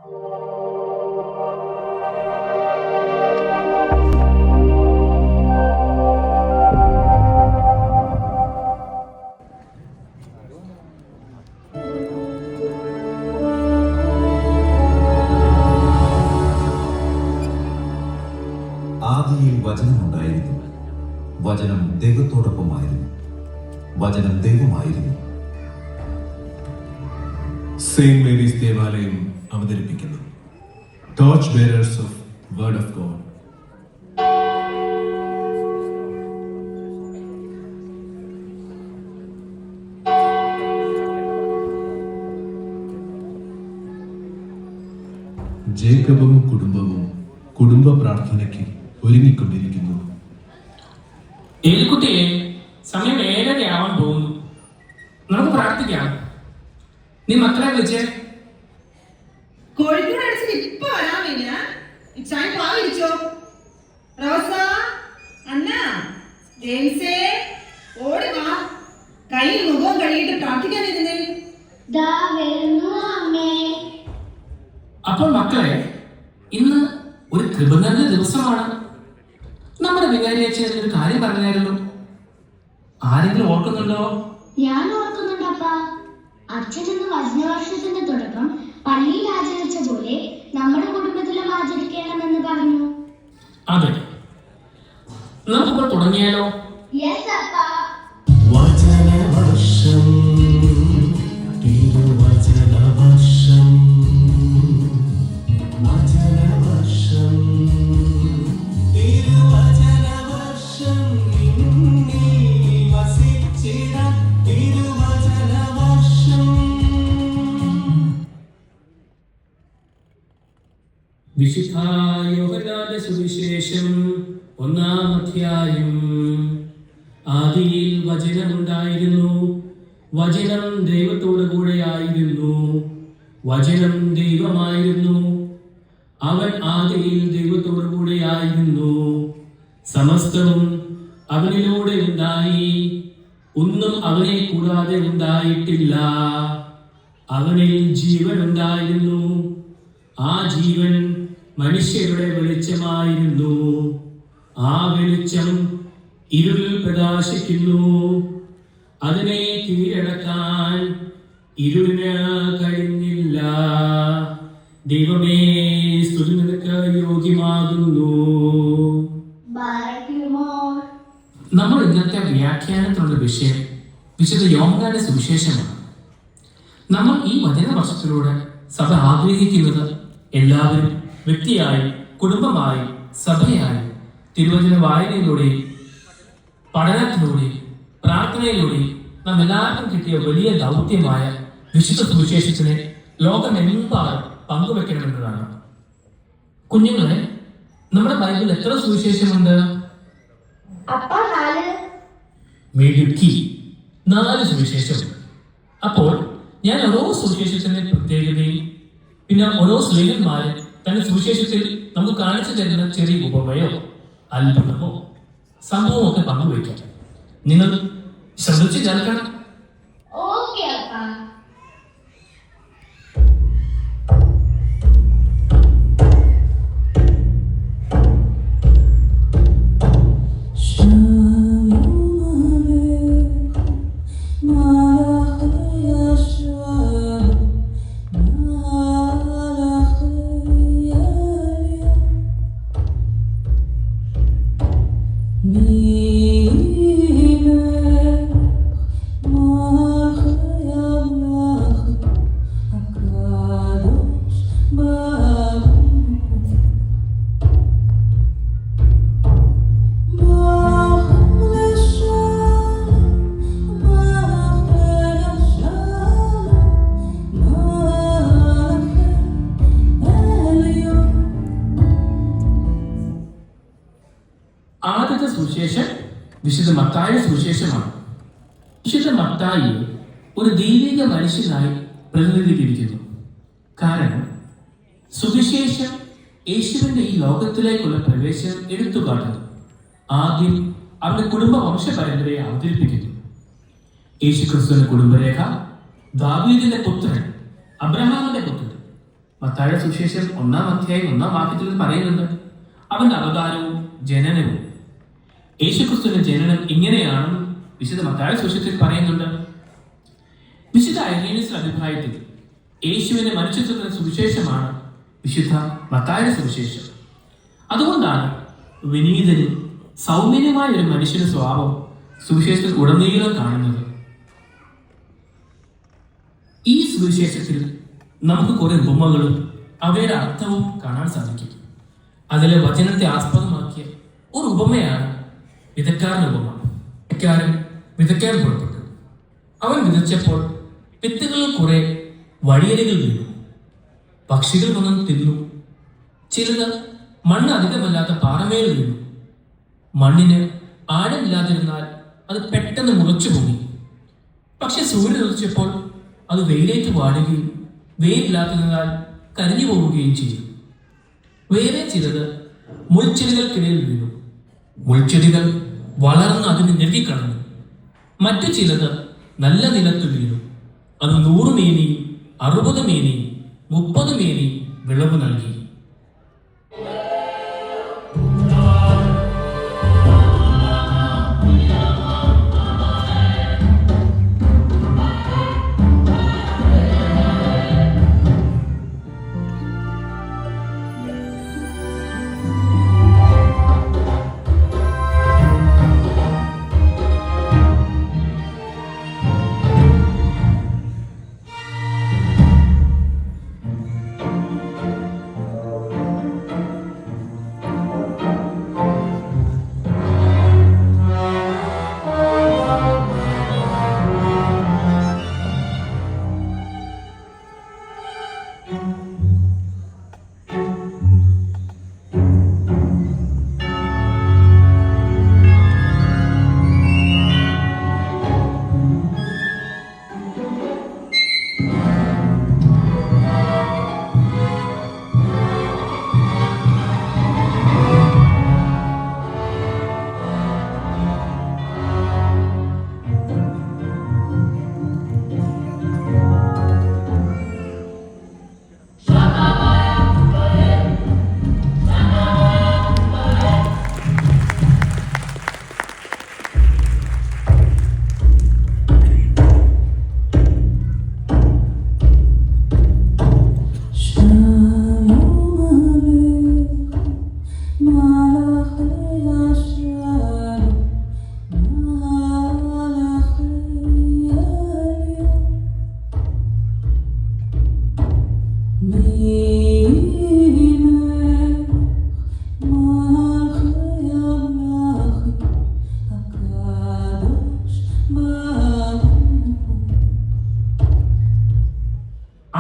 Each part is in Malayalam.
ആദിയിൽ വചനമുണ്ടായിരുന്നു, വചനം ദൈവത്തോടൊപ്പമായിരുന്നു, വചനം ദൈവമായിരുന്നു. സെയിന്റ് മേരീസ് ദേവാലയം അവതരിപ്പിക്കുന്നു torch bearers of word of God. ജേക്കബും കുടുംബവും കുടുംബ പ്രാർത്ഥനയ്ക്ക് ഒരുങ്ങിക്കൊണ്ടിരിക്കുന്നു. ഏലിക്കുട്ടിയെ, സമയം 7:30 ആവാൻ പോകുന്നു. നമുക്ക് പ്രാർത്ഥിക്കാം. നീ മക്കളെ വിളിച്ചേ. കോഴിക്കോട് അടിച്ചിട്ട് ഇപ്പൊ വരാമില്ല. ചായ പാവിടിച്ചോ? റോസ, അന്ന, ജെയിംസേ, ഓടി വാ. കയ്യിൽ മുഖവും കഴുകിയിട്ട് പ്രാർത്ഥിക്കാൻ ഇരുന്നേ. അപ്പോൾ മക്കളെ, ഇന്ന് ഒരു കൃപ നിറഞ്ഞ ദിവസമാണ്. നമ്മുടെ വികാരിയച്ഛൻ ഒരു കാര്യം പറഞ്ഞായിരുന്നു. ആരെങ്കിലും ഓർക്കുന്നുണ്ടോ? ഞാൻ ഓർക്കുന്നുണ്ടപ്പാ. അച്ഛനെന്ന് വചനവർഷത്തിന്റെ തുടക്കം പള്ളിയിൽ ആചരിച്ച പോലെ നമ്മുടെ കുടുംബത്തിലും ആചരിക്കണമെന്ന് പറഞ്ഞു. അതെ, നമുക്കിപ്പോൾ തുടങ്ങിയാലോ? യെസ് അപ്പാ. വചനവർഷം, തിരുവചനവർഷം, വചനവർഷം, തിരുവചനവർഷം, നിന്നിൽ വസിച്ചിടാൻ തിരുവചനവർഷം. വിശുദ്ധ യോഹന്നാന്റെ സുവിശേഷം 1-ാം അധ്യായം. ആദിയിൽ വചനമുണ്ടായിരുന്നു, വചനം ദൈവത്തോടു കൂടെയായിരുന്നു, വചനം ദൈവമായിരുന്നു. അവൻ ആദിയിൽ ദൈവത്തോടു കൂടെയായിരുന്നു. സമസ്തവും അവനിലൂടെ ഉണ്ടായി, ഒന്നും അവനെ കൂടാതെ ഉണ്ടായിട്ടില്ല. അവനിൽ ജീവൻ ഉണ്ടായിരുന്നു, ആ ജീവൻ മനുഷ്യരുടെ വെളിച്ചമായിരുന്നു. ആ വെളിച്ചം ഇരുളിൽ പ്രകാശിക്കുന്നു. അതിനെ കീഴടക്കാൻ ഇരുളിന് കഴിഞ്ഞില്ല. ദൈവമേ, സ്തുതി നിനക്ക് യോഗ്യമാകുന്നു. നമ്മൾ ഇന്നത്തെ വ്യാഖ്യാനത്തിനുള്ള വിഷയം വിശുദ്ധ യോഹന്നാന്റെ സുവിശേഷമാണ്. നമ്മൾ ഈ വചനവർഷത്തിലൂടെ സഭ ആഗ്രഹിക്കുന്നത് എല്ലാവരും വ്യക്തിയായി, കുടുംബമായി, സഭയായി തിരുവചന വായനയിലൂടെയും പഠനത്തിലൂടെയും പ്രാർത്ഥനയിലൂടെയും നാം എല്ലാവർക്കും കിട്ടിയ വലിയ ദൗത്യമായ വിശുദ്ധ സുവിശേഷത്തിനെ ലോകമെമ്പാടും പങ്കുവെക്കണമെന്നതാണ്. കുഞ്ഞുങ്ങളെ, നമ്മുടെ ബൈബിളിൽ എത്ര സുവിശേഷമുണ്ട്? മിടുക്കി, 4 സുവിശേഷമുണ്ട്. അപ്പോൾ ഞാൻ ഓരോ സുവിശേഷത്തിന്റെ പ്രത്യേകതയും പിന്നെ ഓരോ സ്ത്രീകന്മാര് തന്റെ സുവിശേഷത്തിൽ നമുക്ക് കാണിച്ചു തരുന്ന ചെറിയ ഉപമയോ അത്ഭുതമോ സംഭവമോ ഒക്കെ പങ്കുവയ്ക്കാം. നിങ്ങൾ ശ്രദ്ധിച്ച് കേൾക്കണം. ഓക്കേ അപ്പാ. ആദ്യത്തെ സുവിശേഷം വിശുദ്ധ മത്തായിയുടെ സുവിശേഷമാണ്. വിശുദ്ധ മത്തായി ഒരു ദൈവിക മനുഷ്യനായി പ്രതിനിധീകരിക്കുന്നു. കാരണം സുവിശേഷം യേശുവിന്റെ ഈ ലോകത്തിലേക്കുള്ള പ്രവേശനം എടുത്തുകാട്ടുന്നു. ആദ്യം അവരുടെ കുടുംബ വംശ പരമ്പരയെ അവതരിപ്പിക്കുന്നു. യേശു ക്രിസ്തുവിന്റെ കുടുംബരേഖ ദാവീദിന്റെ പുത്രൻ, അബ്രഹാമിന്റെ പുത്രൻ, മത്തായിയുടെ സുവിശേഷം 1-ാം അധ്യായം 1-ാം വാക്യത്തിൽ പറയുന്നുണ്ട് അവന്റെ അവതാരവും ജനനവും. യേശുക്രിസ്തുവിന്റെ ജനനം ഇങ്ങനെയാണെന്ന് വിശുദ്ധ മത്തായിയുടെ സുവിശേഷത്തിൽ പറയുന്നുണ്ട്. വിശുദ്ധ ഐറേനിയസ് അഭിപ്രായത്തിൽ യേശുവിന്റെ മനുഷ്യത്വത്തിന്റെ സുവിശേഷമാണ് വിശുദ്ധ മത്തായിയുടെ സുവിശേഷം. അതുകൊണ്ടാണ് വിനീതനും സൗമ്യനുമായ ഒരു മനുഷ്യന്റെ സ്വഭാവം സുവിശേഷത്തിൽ ഉടനീളം കാണുന്നത്. ഈ സുവിശേഷത്തിൽ നമുക്ക് കുറെ ഉപമകളും അവയുടെ അർത്ഥവും കാണാൻ സാധിക്കും. അതിലെ വചനത്തെ ആസ്പദമാക്കിയ ഒരു ഉപമയാണ് വിതക്കാരൻ ഉപമ. വിതക്കാരൻ വിതയ്ക്കാൻ പുറപ്പെട്ടു. അവൻ വിതച്ചപ്പോൾ വിത്തുകളിൽ കുറെ വഴിയരികൾ വീണു. പക്ഷികൾ വന്ന് തിന്നു. ചിലത് മണ്ണ് അധികമല്ലാത്ത പാറമേൽ വീണു. മണ്ണിന് ആഴമില്ലാതിരുന്നാൽ അത് പെട്ടെന്ന് മുളച്ചു പൊങ്ങി. പക്ഷെ സൂര്യൻ ഉദിച്ചപ്പോൾ അത് വെയിലേറ്റ് വാടുകയും വെയിലില്ലാത്തതിനാൽ കരിഞ്ഞു പോവുകയും ചെയ്തു. വേറെ ചിലത് മുൾച്ചെടികൾക്കിടയിൽ വീണു. മുൾച്ചെടികൾ വളർന്ന് അതിന് ഞെരുക്കിക്കളഞ്ഞു. മറ്റു ചിലത് നല്ല നിലത്ത് വീണു. അത് 100 മേനിയും 60 മേനിയും 30 മേനിയും വിളവ് നൽകി.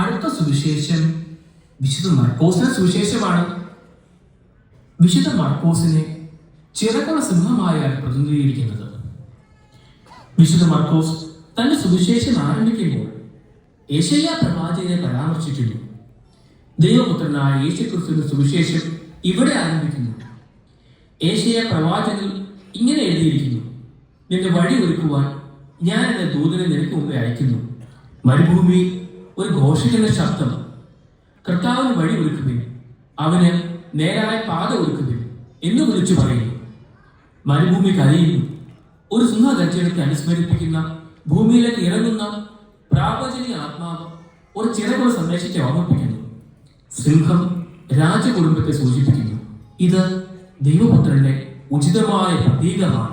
അടുത്ത സുവിശേഷം വിശുദ്ധ മർക്കോസിന്റെ സുവിശേഷമാണ്. വിശുദ്ധ മർക്കോസിനെ ചിറകുള്ള സിംഹമായാണ് പ്രതിനിധീകരിക്കുന്നത്. വിശുദ്ധ മർക്കോസ് തന്റെ സുവിശേഷം ആരംഭിക്കുമ്പോൾ യെശയ്യാ പ്രവാചകനെ പരാമർശിക്കുന്നു. ദൈവപുത്രനായ യേശുക്രിസ്തുവിന്റെ സുവിശേഷം ഇവിടെ ആരംഭിക്കുന്നു. യെശയ്യാ പ്രവാചകൻ ഇങ്ങനെ എഴുതിയിരിക്കുന്നു: നിന്റെ വഴി ഒരുക്കുവാൻ ഞാൻ എന്റെ ദൂതനെ നിനക്ക് മുമ്പേ അയക്കുന്നു. മരുഭൂമിയിൽ ഒരു ഘോഷിക്കുന്ന ശബ്ദം, കർത്താവിന് വഴി ഒരുക്കുവിൻ, അവന് നേരായ പാത ഒരുക്കുവിൻ എന്ന് വിളിച്ചു പറയുന്നു. മരുഭൂമി കരയുന്നു. ഒരു സിംഹഗർജനത്തെ അനുസ്മരിപ്പിക്കുന്ന ഭൂമിയിലേക്ക് ഇറങ്ങുന്ന പ്രാവചനിക ആത്മാവ് ഒരു ചിറകുള്ള സന്ദേശത്തെ ഓർമ്മിപ്പിക്കുന്നു. സിംഹം രാജകുടുംബത്തെ സൂചിപ്പിക്കുന്നു. ഇത് ദൈവപുത്രന്റെ ഉചിതമായ പ്രതീകമാണ്.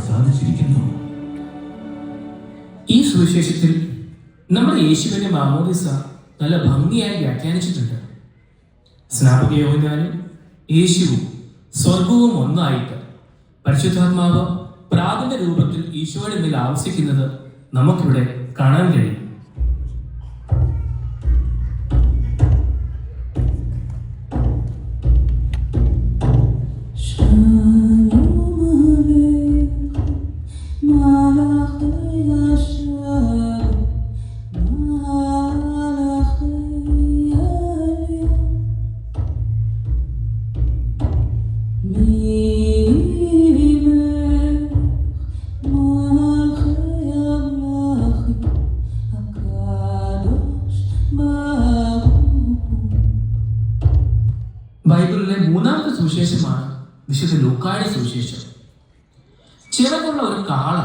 പ്രസാദിച്ചിരിക്കുന്നു. ഈ സുവിശേഷത്തിൽ നമ്മുടെ യേശുവിന്റെ മാമോദിസ നല്ല ഭംഗിയായി വ്യാഖ്യാനിച്ചിട്ടുണ്ട്. സ്നാപക യോഹന്നാനും യേശുവും സ്വർഗവും ഒന്നായിട്ട് പരിശുദ്ധാത്മാവ് പ്രാവിന്റെ രൂപത്തിൽ ഈശോയുടെ മേൽ ആവസിക്കുന്നത് നമുക്കിവിടെ കാണാൻ കഴിയും. ബൈബിളിലെ മൂന്നാമത്തെ സുവിശേഷമാണ് വിശുദ്ധ ലൂക്കായുടെ സുവിശേഷം. ചിറകുള്ള ഒരു കാള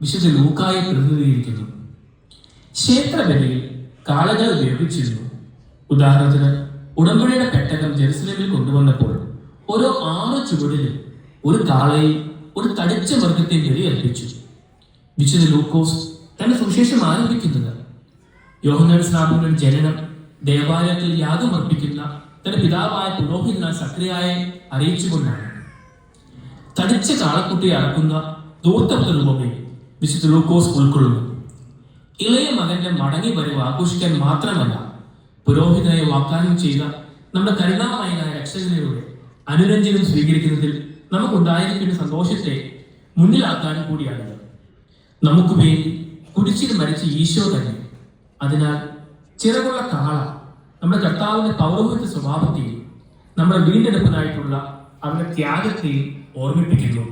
വിശുദ്ധ ലൂക്കായെ പ്രതിനിധീകരിക്കുന്നു. ക്ഷേത്രബലിയിൽ കാളകൾ ഉപയോഗിച്ചിരുന്നു. ഉദാഹരണത്തിന് ഉടമ്പടിയുടെ പെട്ടകം ജെറുസലേമിൽ കൊണ്ടുവന്നപ്പോൾ ഓരോ 6 ചുവടിലും ഒരു കാളയെ ഒരു തടിച്ച മൃഗത്തെ ബലിയർപ്പിച്ചു. വിശുദ്ധ ലൂക്കോസ് തന്റെ സുവിശേഷം ആരംഭിക്കുന്നത് യോഹന്നാൻ സ്നാപകന്റെ ജനനം ദേവാലയത്തിൽ യാഗമർപ്പിക്കുന്ന തന്റെ പിതാവായ പുരോഹിതനായ സക്രിയായെ അറിയിച്ചുകൊണ്ടാണ്. തടിച്ച കാളക്കുട്ടിയെ അറക്കുന്ന ധൂർത്തപുത്ര രൂപമേ വിശുദ്ധ ലൂക്കോസ് ഉൾക്കൊള്ളുന്നു. ഇളയ മകന്റെ മടങ്ങി വരവ് ആഘോഷിക്കാൻ മാത്രമല്ല, പുരോഹിതനെ വാഗ്ദാനം ചെയ്ത നമ്മുടെ കരുണാമയനായ രക്ഷകനിലൂടെ അനുരഞ്ജനം സ്വീകരിക്കുന്നതിൽ നമുക്കുണ്ടായിരിക്കുന്ന സന്തോഷത്തെ മുന്നിലാക്കാനും കൂടിയാണിത്. നമുക്ക് വേണ്ടി കുരിശിൽ മരിച്ച ഈശോ തന്നെ. അതിനാൽ ചിറകുള്ള കാള നമ്മുടെ കർത്താവിന്റെ പൗരോഹിത്യ സ്വഭാവത്തെയും നമ്മുടെ വീണ്ടെടുപ്പിനായിട്ടുള്ള അവരുടെ ത്യാഗത്തെയും ഓർമ്മിപ്പിക്കുന്നു.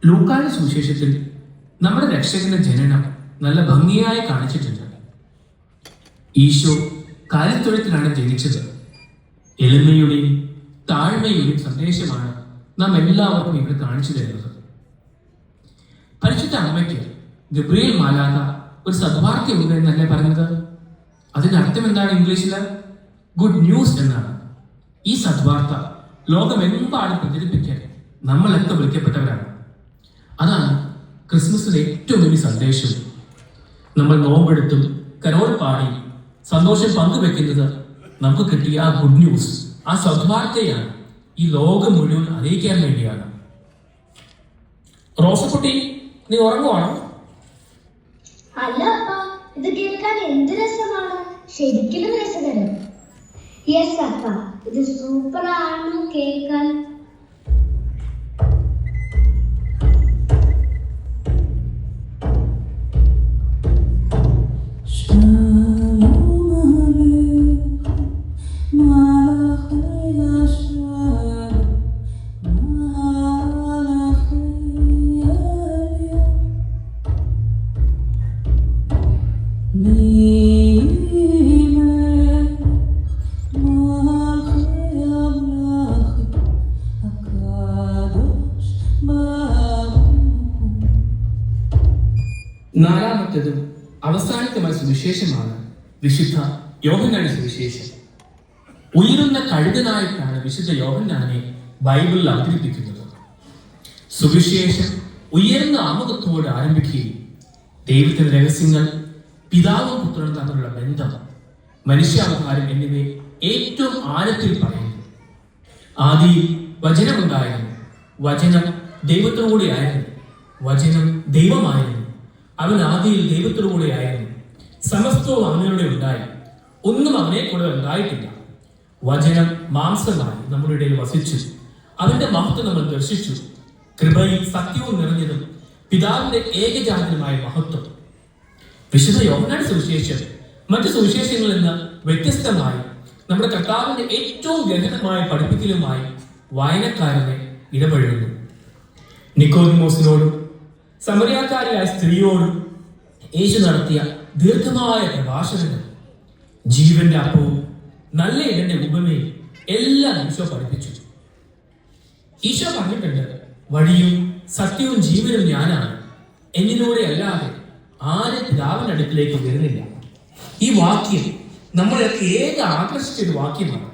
ലൂക്കായുടെ സുവിശേഷത്തിൽ നമ്മുടെ രക്ഷകന്റെ ജനനം നല്ല ഭംഗിയായി കാണിച്ചിട്ടുണ്ട്. ഈശോ കാലിത്തൊഴുത്തിലാണ് ജനിച്ചത്. എളിമയുടെയും താഴ്മയുടെയും സന്ദേശമാണ് നാം എല്ലാവർക്കും ഇവിടെ കാണിച്ചു തരുന്നത്. പരിശുദ്ധ അമ്മയ്ക്ക് ഗബ്രിയേൽ മാലാഖ ഒരു സദ്വാർത്ത ഉണ്ട് എന്നല്ലേ പറഞ്ഞത്? അതിന്റെ അർത്ഥം എന്താണ്? ഇംഗ്ലീഷില് ഗുഡ് ന്യൂസ് എന്നാണ്. ഈ സദ്വാർത്ത ലോകമെമ്പാടും പ്രചരിപ്പിക്കാൻ നമ്മളൊക്കെ വിളിക്കപ്പെട്ടവരാണ്. അതാണ് ക്രിസ്മസിന്റെ ഏറ്റവും വലിയ സന്ദേശം. നമ്മൾ നോമ്പെടുത്തും കരോൾ പാടി സന്തോഷം പങ്കുവെക്കുന്നത് നമുക്ക് കിട്ടിയ ആ ഗുഡ് ന്യൂസ്, ആ സദ്വാർത്തയാണ് ഈ ലോകം മുഴുവൻ അറിയിക്കാൻ വേണ്ടിയാണ്. റോസക്കുട്ടി, നീ ഉറങ്ങുവാണോ? അല്ല അപ്പ, ഇത് കേൾക്കാൻ എന്ത് രസമാണ്, ശരിക്കും രസകരം. യെസ് അപ്പ, ഇത് സൂപ്പർ ആണ് കേൾക്കാൻ. നാലാമത്തേതും അവസാനത്തുമായ സുവിശേഷമാണ് വിശുദ്ധ യോഹന്നാന്റെ സുവിശേഷം. ഉയരുന്ന കഴുകനായിട്ടാണ് വിശുദ്ധ യോഹന്നാനെ ബൈബിളിൽ അവതരിപ്പിക്കുന്നത്. സുവിശേഷം ഉയർന്ന ആമുഖത്തോട് ആരംഭിക്കുകയും ദൈവത്തിന്റെ രഹസ്യങ്ങൾ, പിതാവും പുത്രനും തമ്മിലുള്ള ബന്ധം, മനുഷ്യാവതാരം എന്നിവയെ ഏറ്റവും ആഴത്തിൽ പറയുന്നു. ആദിയിൽ വചനമുണ്ടായിരുന്നു, വചനം ദൈവത്തോടുകൂടിയായിരുന്നു, വചനം ദൈവമായിരുന്നു, അവൻ ആദിയിൽ ദൈവത്തോടുകൂടിയായിരുന്നു, സമസ്തവും അവനിലൂടെ ഉണ്ടായി, ഒന്നും അവനെ കൂടെ ഉണ്ടായിട്ടില്ല. വചനം മാംസമായി നമ്മുടെ ഇടയിൽ വസിച്ചു. അവന്റെ മഹത്വം നമ്മൾ ദർശിച്ചു. കൃപയും സത്യവും നിറഞ്ഞതും പിതാവിന്റെ ഏകജാതനുമായ മഹത്വം. വിശുദ്ധ യോഹന്നാന്റെ സുവിശേഷം മറ്റു സുവിശേഷങ്ങളിൽ നിന്ന് വ്യത്യസ്തമായി നമ്മുടെ കർത്താവിന്റെ ഏറ്റവും ഗഹനമായ പഠിപ്പിക്കലുമായി വായനക്കാരനെ ഇടപഴകുന്നു. നിക്കോദിമോസിനോടും സമറിയാക്കാരിയായ സ്ത്രീയോടും യേശു നടത്തിയ ദീർഘമായ പ്രഭാഷണങ്ങൾ, ജീവന്റെ അപ്പവും നല്ല ഇടന്റെ ഉപമയും എല്ലാം ഈശോ പഠിപ്പിച്ചു. ഈശോ പറഞ്ഞിട്ടുണ്ട്, വഴിയും സത്യവും ജീവനും ഞാനാണ്, എന്നിലൂടെ അല്ലാതെ ആരും പിതാവിന്റെ അടുക്കിലേക്ക് വരുന്നില്ല. ഈ വാക്യം നമ്മളെയൊക്കെ ഏക ആകർഷിച്ചൊരു വാക്യമാണ്.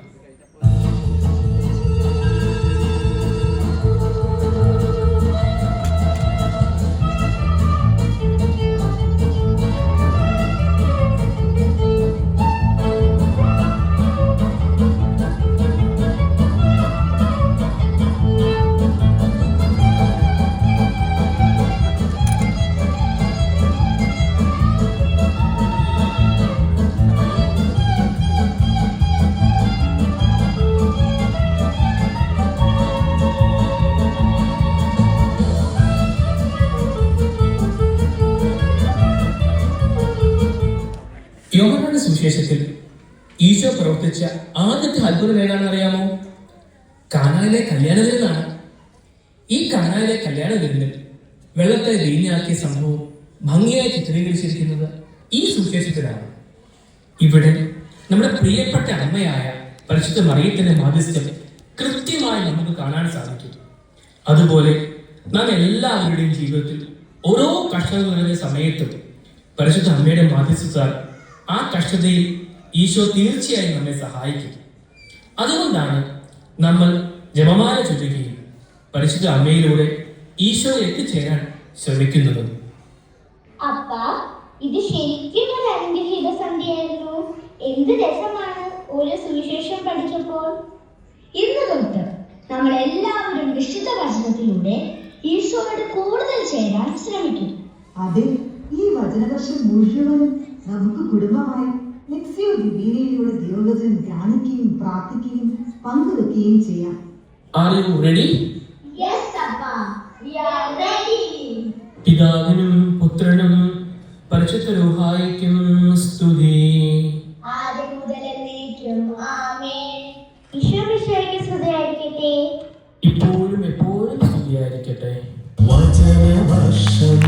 യോഹന്നാന്റെ സുവിശേഷത്തിൽ ഈശോ പ്രവർത്തിച്ച ആദ്യത്തെ അത്ഭുതം ഏതാണെന്ന് അറിയാമോ? കാനായിലെ കല്യാണ വിരുന്നാണ്. ഈ കാനായിലെ കല്യാണ വിരുന്നിൽ വെള്ളത്തെ വീഞ്ഞാക്കിയ സംഭവം ഭംഗിയായി ചിത്രീകരിച്ചിരിക്കുന്നത് ഈ സുവിശേഷത്തിലാണ്. ഇവിടെ നമ്മുടെ പ്രിയപ്പെട്ട അമ്മയായ പരിശുദ്ധ മറിയത്തിന്റെ മാധ്യസ്ഥ്യം കൃത്യമായി നമുക്ക് കാണാൻ സാധിക്കും. അതുപോലെ നാം എല്ലാവരുടെയും ജീവിതത്തിൽ ഓരോ കഷ്ടങ്ങൾ നിറഞ്ഞ സമയത്തും പരിശുദ്ധ അമ്മയുടെ മാധ്യസ്ഥത്താൽ ആ കഷ്ടതയിൽ ഈശോ തീർച്ചയായും നമ്മെ സഹായിക്കും. അതുകൊണ്ടാണ് നമ്മൾ ജപമാല ചൊല്ലുകയും പരിശുദ്ധ അമ്മയിലൂടെ ഈശോയെ എത്തിച്ചേരാൻ ശ്രമിക്കുന്നത്. അപ്പ ഇത് ശരിക്കും ഒരു അനുഗ്രഹീത സന്ധ്യയായിരുന്നു. എന്ത് രസമാണ് ഓരോ സുവിശേഷം പഠിച്ചപ്പോൾ. ഇന്ന് തൊട്ട് നമ്മൾ എല്ലാവരും വിശുദ്ധ വചനത്തിലൂടെ ഈശോയോട് കൂടുതൽ ചേരാൻ ശ്രമിക്കും. അതെ, ഈ വചനവർഷം മുഴുവനും നമുക്ക് കുടുംബമായി ലെക്സിയോ ദിവിനയിലൂടെ ദൈവവചനം ധ്യാനിക്കുകയും പ്രാർത്ഥിക്കുകയും പങ്കുവെക്കുകയും ചെയ്യാം. Are you ready? Yes, Appa. We are ready. പിതാവിനും പുത്രനും പരിശുദ്ധ റൂഹായിക്കും സ്തുതി. ആദ്യം മുതൽ എന്നേക്കും ആമേൻ. ഈശോ മിശിഹായ്ക്ക് സ്തുതിയായിരിക്കട്ടെ. ഇപ്പോഴും എപ്പോഴും സ്തുതിയായിരിക്കട്ടെ. വചനവർഷം